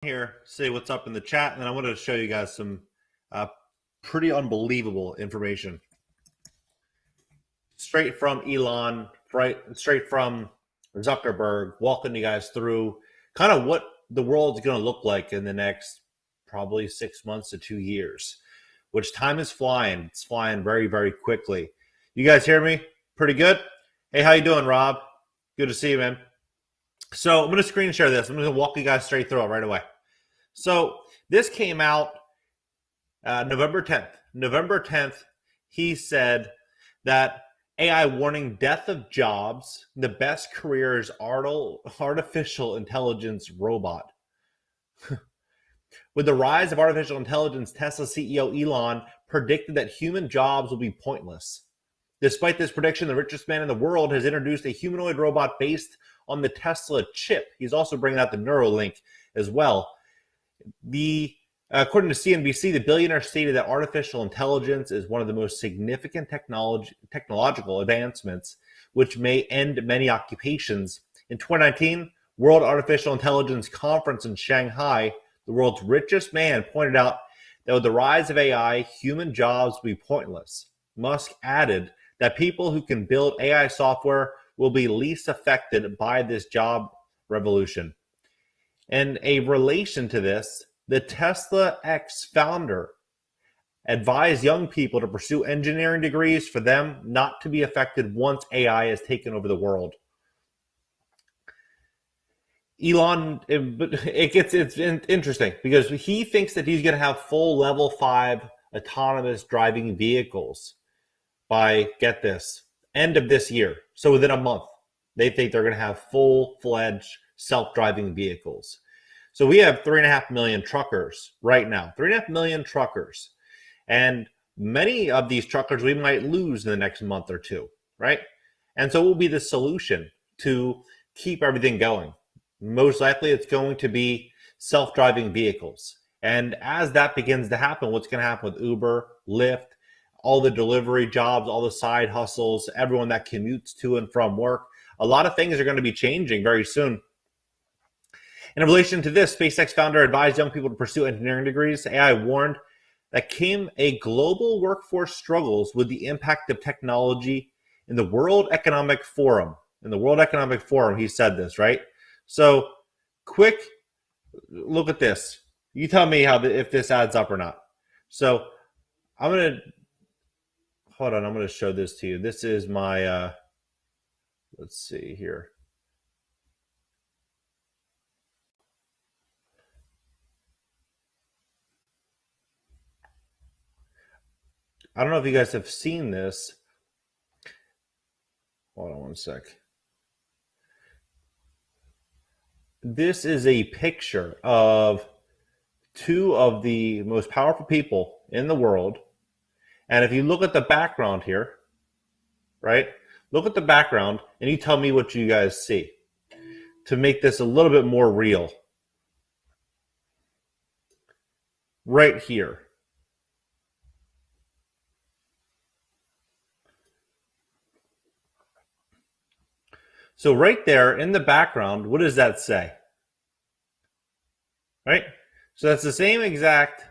Here, say what's up in the chat, and then I wanted to show you guys some pretty unbelievable information straight from Elon, right? Straight from Zuckerberg, walking you guys through kind of what the world's going to look like in the next probably 6 months to 2 years, which time is flying. It's flying very, very quickly. You guys hear me? Pretty good? Hey, how you doing, Rob? Good to see you, man. So I'm going to screen share this. I'm going to walk you guys straight through it right away. So this came out November 10th. November 10th, he said that AI warning death of jobs. The best career is artificial intelligence robot. With the rise of artificial intelligence, Tesla CEO Elon predicted that human jobs will be pointless. Despite this prediction, the richest man in the world has introduced a humanoid robot based on the Tesla chip. He's also bringing out the Neuralink as well. According to CNBC, the billionaire stated that artificial intelligence is one of the most significant technological advancements, which may end many occupations. In 2019, World Artificial Intelligence Conference in Shanghai, the world's richest man pointed out that with the rise of AI, human jobs will be pointless. Musk added that people who can build AI software will be least affected by this job revolution. And a relation to this, the Tesla X founder advised young people to pursue engineering degrees for them not to be affected once AI has taken over the world. Elon, it's interesting because he thinks that he's going to have full level 5 autonomous driving vehicles by, get this, end of this year. So within a month, they think they're going to have full-fledged self-driving vehicles. So we have 3.5 million truckers right now, 3.5 million truckers. And many of these truckers we might lose in the next month or two, right? And so what will be the solution to keep everything going? Most likely it's going to be self-driving vehicles. And as that begins to happen, what's going to happen with Uber, Lyft, all the delivery jobs, all the side hustles, everyone that commutes to and from work, a lot of things are going to be changing very soon. In relation to this, SpaceX founder advised young people to pursue engineering degrees. AI warned that a global workforce struggles with the impact of technology in the World Economic Forum. In the World Economic Forum, he said this, right? So, quick look at this. You tell me if this adds up or not. So, I'm going to show this to you. This is my, let's see here. I don't know if you guys have seen this. Hold on one sec. This is a picture of two of the most powerful people in the world. And if you look at the background here, right? Look at the background and you tell me what you guys see to make this a little bit more real. Right here. So right there in the background, what does that say? Right? So that's the same exact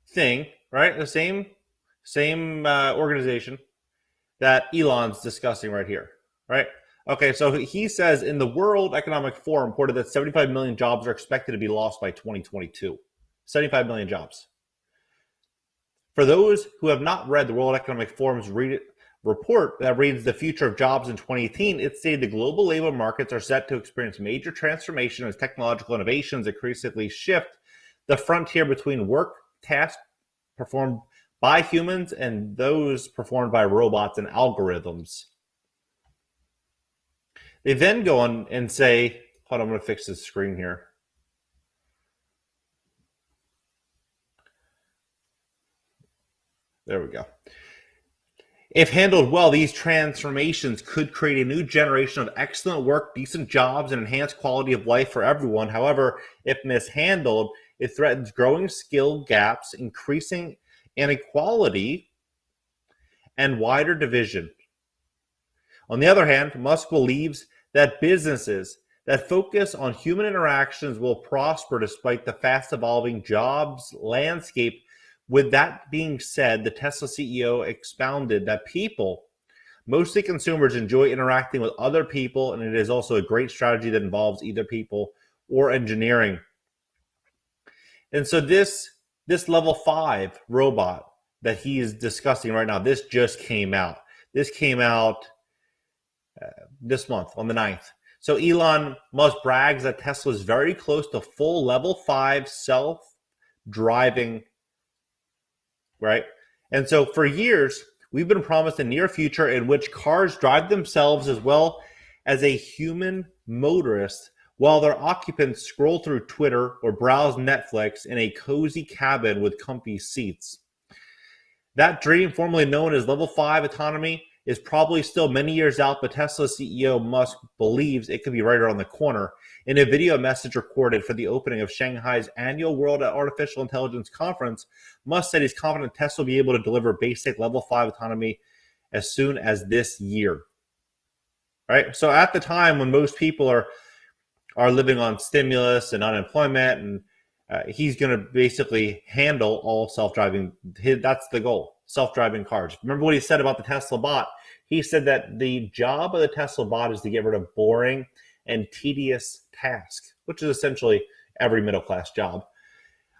thing, right? The same organization that Elon's discussing right here, right? Okay, so he says in the World Economic Forum reported that 75 million jobs are expected to be lost by 2022. 75 million jobs. For those who have not read the World Economic Forum's report that reads the future of jobs in 2018, it stated the global labor markets are set to experience major transformation as technological innovations increasingly shift the frontier between work tasks performed by humans and those performed by robots and algorithms. They then go on and say, hold on, I'm going to fix this screen here. There we go. If handled well, these transformations could create a new generation of excellent work, decent jobs, and enhanced quality of life for everyone. However, if mishandled, it threatens growing skill gaps, increasing inequality, and wider division. On the other hand, Musk believes that businesses that focus on human interactions will prosper despite the fast evolving jobs landscape. With that being said, the Tesla CEO expounded that people, mostly consumers, enjoy interacting with other people, and it is also a great strategy that involves either people or engineering. And so this level 5 robot that he is discussing right now, this just came out. This came out this month on the 9th. So Elon Musk brags that Tesla is very close to full level 5 self-driving, right? And so for years, we've been promised a near future in which cars drive themselves as well as a human motorist while their occupants scroll through Twitter or browse Netflix in a cozy cabin with comfy seats. That dream, formerly known as level 5 autonomy, is probably still many years out, but Tesla CEO Musk believes it could be right around the corner. In a video message recorded for the opening of Shanghai's annual World Artificial Intelligence Conference, Musk said he's confident Tesla will be able to deliver basic level 5 autonomy as soon as this year. Right? So at the time when most people are living on stimulus and unemployment, and he's going to basically handle all self-driving. That's the goal, self-driving cars. Remember what he said about the Tesla bot? He said that the job of the Tesla bot is to get rid of boring and tedious tasks, which is essentially every middle-class job.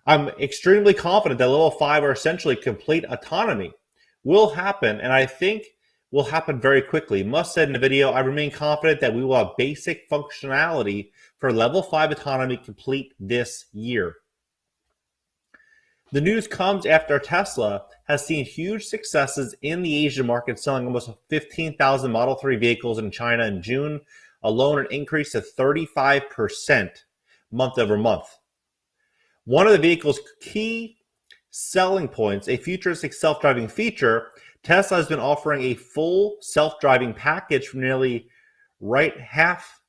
I'm extremely confident that level 5 or essentially complete autonomy will happen, and I think will happen very quickly. Musk said in the video, I remain confident that we will have basic functionality for level 5 autonomy complete this year. The news comes after Tesla has seen huge successes in the Asian market, selling almost 15,000 Model 3 vehicles in China in June alone, an increase of 35% month over month. One of the vehicle's key selling points, a futuristic self-driving feature, Tesla has been offering a full self-driving package for nearly half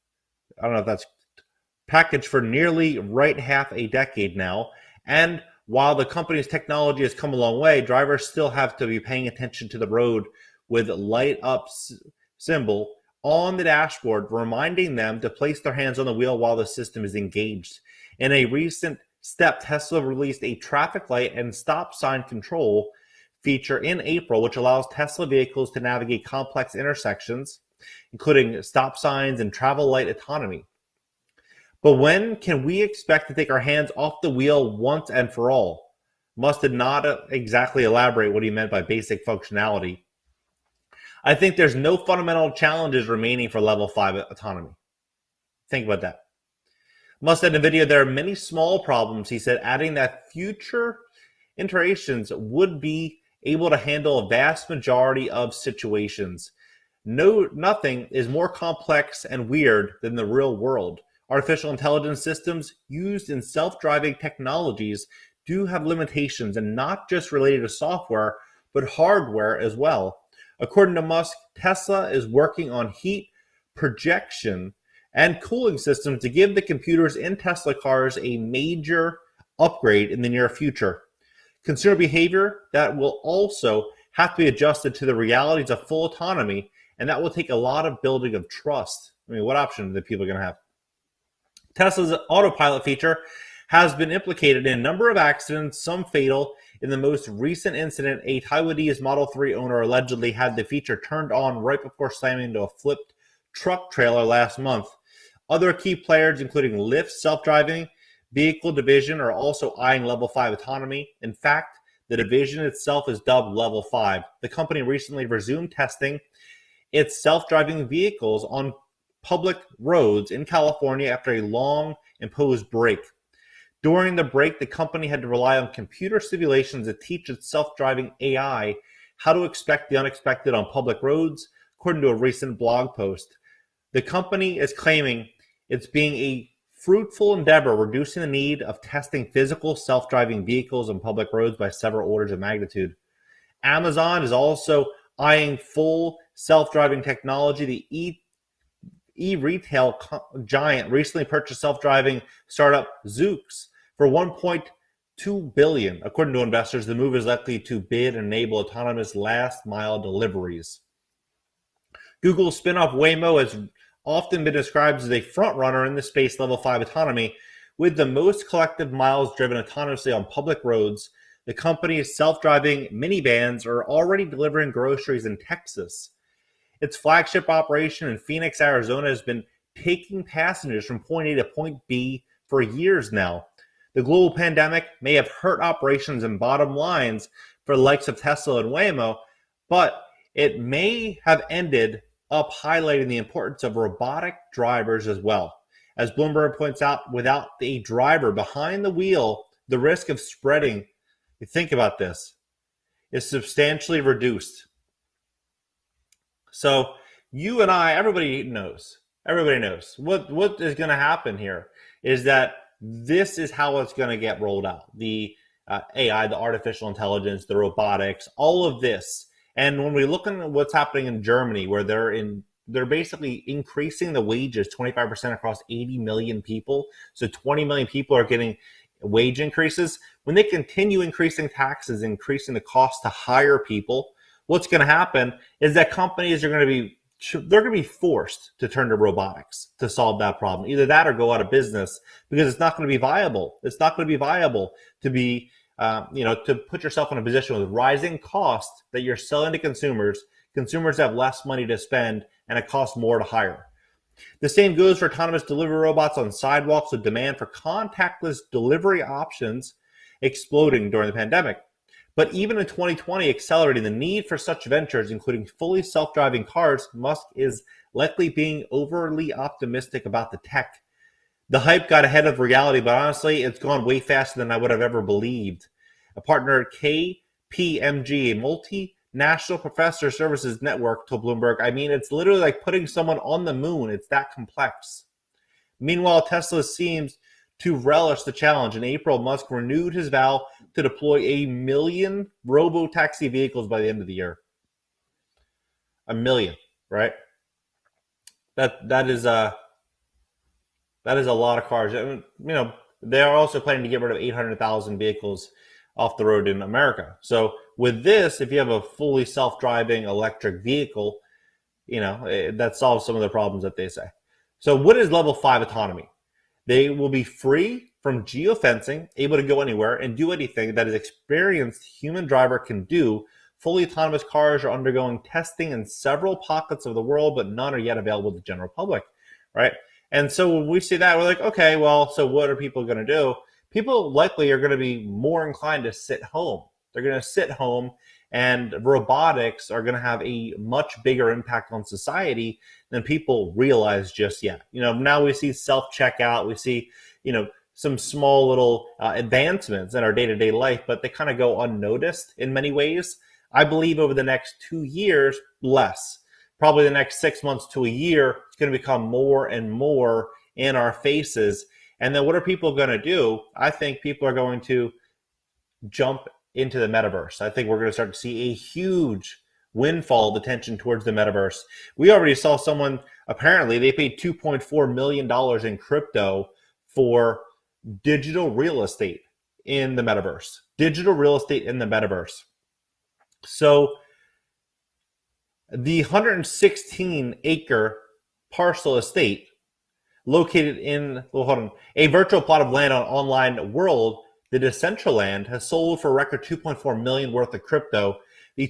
a decade now. And while the company's technology has come a long way, drivers still have to be paying attention to the road with light up symbol on the dashboard, reminding them to place their hands on the wheel while the system is engaged. In a recent step, Tesla released a traffic light and stop sign control feature in April, which allows Tesla vehicles to navigate complex intersections, including stop signs and travel light autonomy. But when can we expect to take our hands off the wheel once and for all? Musk did not exactly elaborate what he meant by basic functionality. I think there's no fundamental challenges remaining for level 5 autonomy. Think about that. Musk said in the video, there are many small problems, he said, adding that future iterations would be able to handle a vast majority of situations. Nothing is more complex and weird than the real world. Artificial intelligence systems used in self-driving technologies do have limitations, and not just related to software, but hardware as well. According to Musk, Tesla is working on heat, projection, and cooling systems to give the computers in Tesla cars a major upgrade in the near future. Consumer behavior that will also have to be adjusted to the realities of full autonomy, and that will take a lot of building of trust. I mean, what option are people going to have? Tesla's autopilot feature has been implicated in a number of accidents, some fatal. In the most recent incident, a Taiwanese Model 3 owner allegedly had the feature turned on right before slamming into a flipped truck trailer last month. Other key players, including Lyft's self-driving vehicle division, are also eyeing level 5 autonomy. In fact, the division itself is dubbed level 5. The company recently resumed testing its self-driving vehicles on public roads in California after a long imposed break. During the break, the company had to rely on computer simulations to teach its self-driving AI how to expect the unexpected on public roads, according to a recent blog post. The company is claiming it's being a fruitful endeavor, reducing the need of testing physical self-driving vehicles on public roads by several orders of magnitude. Amazon is also eyeing full self-driving technology. The e-retail giant recently purchased self-driving startup Zuck for $1.2 billion. According to investors, the move is likely to bid and enable autonomous last-mile deliveries. Google's spin-off Waymo has often been described as a front runner in the space level 5 autonomy with the most collective miles driven autonomously on public roads. The company's self-driving minivans are already delivering groceries in Texas. Its flagship operation in Phoenix, Arizona has been taking passengers from point A to point B for years now. The global pandemic may have hurt operations and bottom lines for the likes of Tesla and Waymo, but it may have ended up highlighting the importance of robotic drivers as well. As Bloomberg points out, without a driver behind the wheel, the risk of spreading, think about this, is substantially reduced. So you and I, everybody knows what is going to happen here is that this is how it's going to get rolled out. The AI, the artificial intelligence, the robotics, all of this. And when we look at what's happening in Germany, where they're basically increasing the wages 25% across 80 million people. So 20 million people are getting wage increases. When they continue increasing taxes, increasing the cost to hire people, what's going to happen is that companies are going to be forced to turn to robotics to solve that problem. Either that or go out of business because it's not going to be viable. It's not going to be viable to be, to put yourself in a position with rising costs that you're selling to consumers. Consumers have less money to spend and it costs more to hire. The same goes for autonomous delivery robots on sidewalks with demand for contactless delivery options exploding during the pandemic. But even in 2020, accelerating the need for such ventures, including fully self-driving cars, Musk is likely being overly optimistic about the tech. The hype got ahead of reality, but honestly, it's gone way faster than I would have ever believed. A partner at KPMG, a multinational professor services network, told Bloomberg, it's literally like putting someone on the moon. It's that complex. Meanwhile, Tesla seems to relish the challenge. In April, Musk renewed his vow to deploy 1 million robo-taxi vehicles by the end of the year. 1 million, right? That is a lot of cars. They are also planning to get rid of 800,000 vehicles off the road in America. So with this, if you have a fully self-driving electric vehicle, that solves some of the problems that they say. So what is level 5 autonomy? They will be free from geofencing, able to go anywhere and do anything that an experienced human driver can do. Fully autonomous cars are undergoing testing in several pockets of the world, but none are yet available to the general public, right? And so when we see that, we're like, okay, well, so what are people going to do? People likely are going to be more inclined to sit home. They're going to sit home, and robotics are going to have a much bigger impact on society than people realize just yet. Now we see self-checkout, we see, some small little advancements in our day-to-day life, but they kind of go unnoticed in many ways. I believe over the next 2 years, less, probably the next 6 months to a year, it's going to become more and more in our faces. And then what are people going to do? I think people are going to jump into the metaverse. I think we're going to start to see a huge windfall of attention towards the metaverse. We already saw someone, apparently they paid $2.4 million in crypto for digital real estate in the metaverse. Digital real estate in the metaverse. So the 116-acre parcel estate located in a virtual plot of land on online world, the Decentraland, has sold for a record $2.4 million worth of crypto. The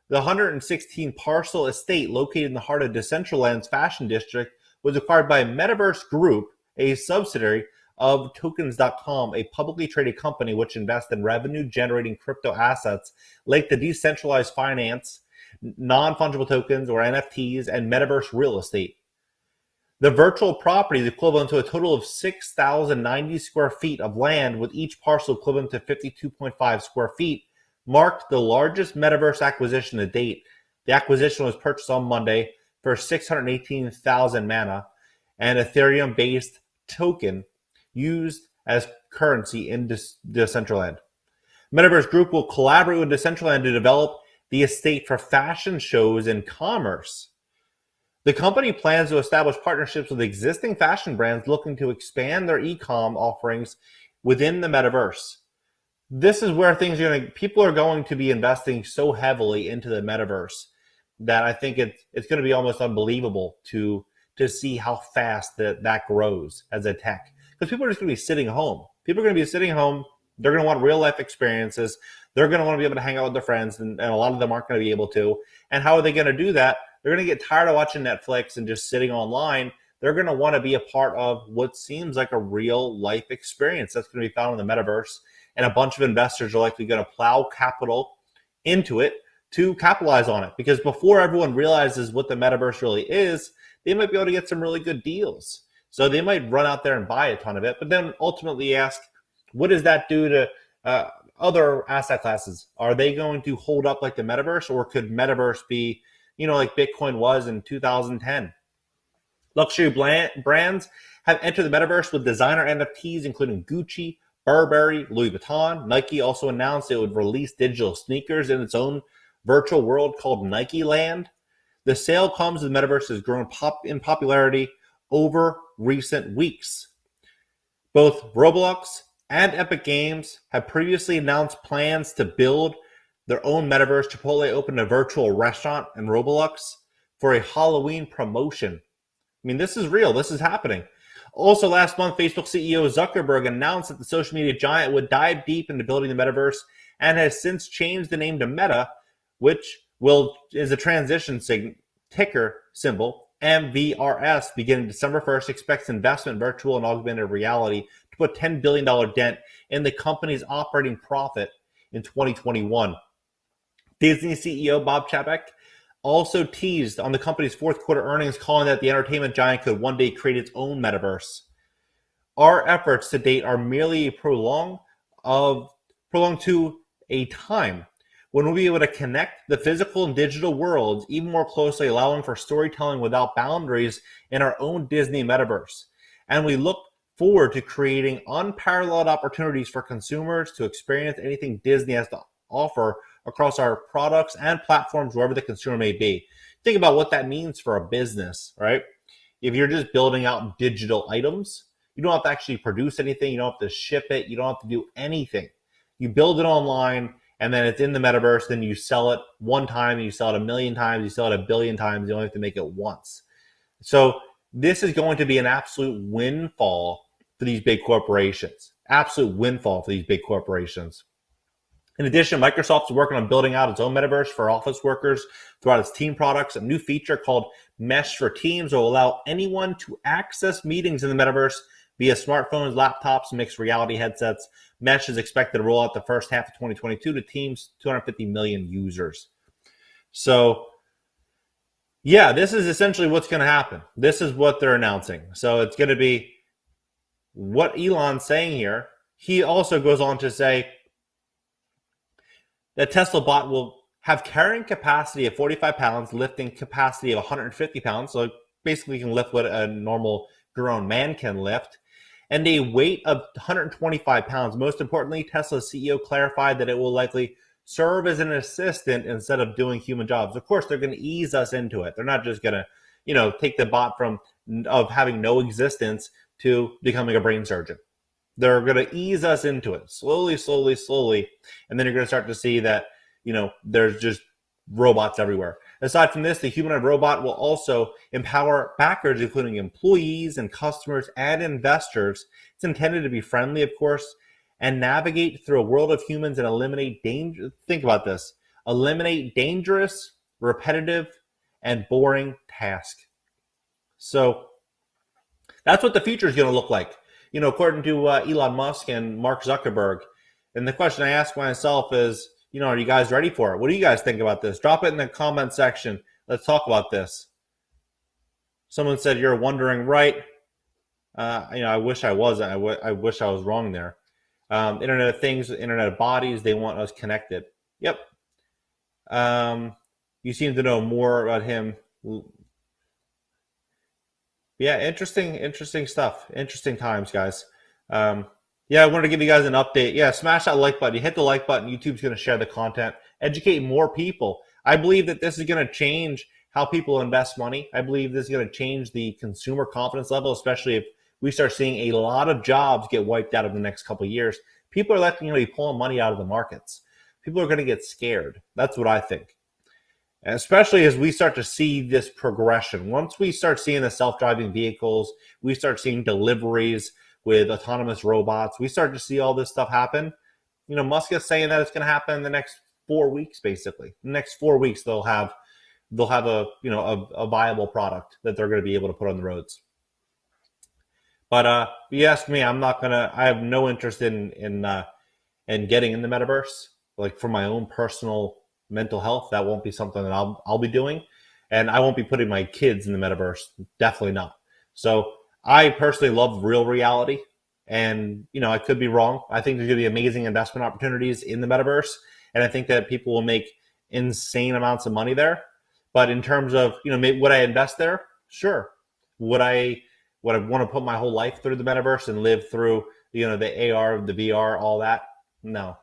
116 parcel estate located in the heart of Decentraland's fashion district was acquired by Metaverse Group, a subsidiary of Tokens.com, a publicly traded company which invests in revenue-generating crypto assets like the decentralized finance, non-fungible tokens or NFTs, and metaverse real estate. The virtual property is equivalent to a total of 6,090 square feet of land, with each parcel equivalent to 52.5 square feet, marked the largest metaverse acquisition to date. The acquisition was purchased on Monday for 618,000 mana, an Ethereum-based token used as currency in Decentraland. Metaverse Group will collaborate with Decentraland to develop the estate for fashion shows and commerce. The company plans to establish partnerships with existing fashion brands looking to expand their e-com offerings within the metaverse. This is where people are going to be investing so heavily into the metaverse that I think it's going to be almost unbelievable to to see how fast that grows as a tech. Because people are just going to be sitting home. People are going to be sitting home. They're going to want real life experiences. They're going to want to be able to hang out with their friends, and a lot of them aren't going to be able to. And how are they going to do that? They're going to get tired of watching Netflix and just sitting online. They're going to want to be a part of what seems like a real life experience that's going to be found in the metaverse. And a bunch of investors are likely going to plow capital into it to capitalize on it. Because before everyone realizes what the metaverse really is, they might be able to get some really good deals. So they might run out there and buy a ton of it, but then ultimately ask, what does that do to other asset classes? Are they going to hold up like the metaverse, or could metaverse be, like Bitcoin was in 2010? Luxury brands have entered the metaverse with designer NFTs, including Gucci, Burberry, Louis Vuitton. Nike also announced it would release digital sneakers in its own virtual world called Nike Land. The sale comes as the metaverse has grown in popularity over recent weeks. Both Roblox and Epic Games have previously announced plans to build their own metaverse. Chipotle opened a virtual restaurant in Roblox for a Halloween promotion. I mean, this is real. This is happening. Also, last month, Facebook CEO Zuckerberg announced that the social media giant would dive deep into building the metaverse and has since changed the name to Meta, which is a transition ticker symbol. MVRS, beginning December 1st, expects investment, virtual and augmented reality to put $10 billion dent in the company's operating profit in 2021. Disney CEO Bob Chapek also teased on the company's fourth quarter earnings, calling that the entertainment giant could one day create its own metaverse. Our efforts to date are merely prolonged to a time when we'll be able to connect the physical and digital worlds even more closely, allowing for storytelling without boundaries in our own Disney metaverse. And we look forward to creating unparalleled opportunities for consumers to experience anything Disney has to offer across our products and platforms wherever the consumer may be. Think about what that means for a business, right? If you're just building out digital items, you don't have to actually produce anything. You don't have to ship it. You don't have to do anything. You build it online, and then it's in the metaverse. Then you sell it one time, and you sell it 1 million times, you sell it 1 billion times. You only have to make it once. So this is going to be an absolute windfall for these big corporations. Absolute windfall for these big corporations. In addition, Microsoft is working on building out its own metaverse for office workers throughout its team products. A new feature called Mesh for Teams will allow anyone to access meetings in the metaverse via smartphones, laptops, and mixed reality headsets. Mesh is expected to roll out the first half of 2022 to Teams' 250 million users. So, yeah, this is essentially what's going to happen. This is what they're announcing. So it's going to be what Elon's saying here. He also goes on to say that Tesla bot will have carrying capacity of 45 pounds, lifting capacity of 150 pounds. So basically you can lift what a normal grown man can lift, and a weight of 125 pounds. Most importantly, Tesla's CEO clarified that it will likely serve as an assistant instead of doing human jobs. Of course, they're going to ease us into it. They're not just going to, take the bot of having no existence to becoming a brain surgeon. They're going to ease us into it slowly, slowly, slowly. And then you're going to start to see that, there's just robots everywhere. Aside from this, the humanoid robot will also empower backers, including employees and customers and investors. It's intended to be friendly, of course, and navigate through a world of humans and eliminate danger. Think about this. Eliminate dangerous, repetitive, and boring tasks. So that's what the future is going to look like. According to Elon Musk and Mark Zuckerberg. And the question I ask myself is, are you guys ready for it? What do you guys think about this? Drop it in the comment section. Let's talk about this. Someone said you're wondering, right? I wish I wasn't. I wish I was wrong there. Internet of Things, Internet of Bodies, they want us connected. Yep. You seem to know more about him. Yeah, interesting stuff. Interesting times, guys. I wanted to give you guys an update. Yeah, smash that like button. You hit the like button, YouTube's going to share the content, educate more people. I believe that this is going to change how people invest money. I believe this is going to change the consumer confidence level, especially if we start seeing a lot of jobs get wiped out in the next couple of years. People are likely to be pulling money out of the markets. People are going to get scared. That's what I think. especially as we start to see this progression. Once we start seeing the self-driving vehicles, we start seeing deliveries with autonomous robots, we start to see all this stuff happen. Musk is saying that it's going to happen in the next 4 weeks, basically. In the next 4 weeks, they'll have a viable product that they're going to be able to put on the roads. But if you ask me, I have no interest in getting in the metaverse. Like, for my own personal mental health, that won't be something that I'll be doing. And I won't be putting my kids in the metaverse. Definitely not. So I personally love real reality. And, I could be wrong. I think there's going to be amazing investment opportunities in the metaverse. And I think that people will make insane amounts of money there. But in terms of, would I invest there? Sure. Would I want to put my whole life through the metaverse and live through, the AR, the VR, all that? No.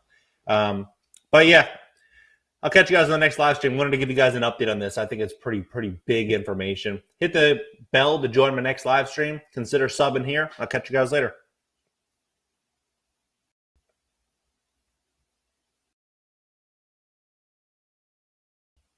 But yeah, I'll catch you guys on the next live stream. Wanted to give you guys an update on this. I think it's pretty big information. Hit the bell to join my next live stream. Consider subbing here. I'll catch you guys later.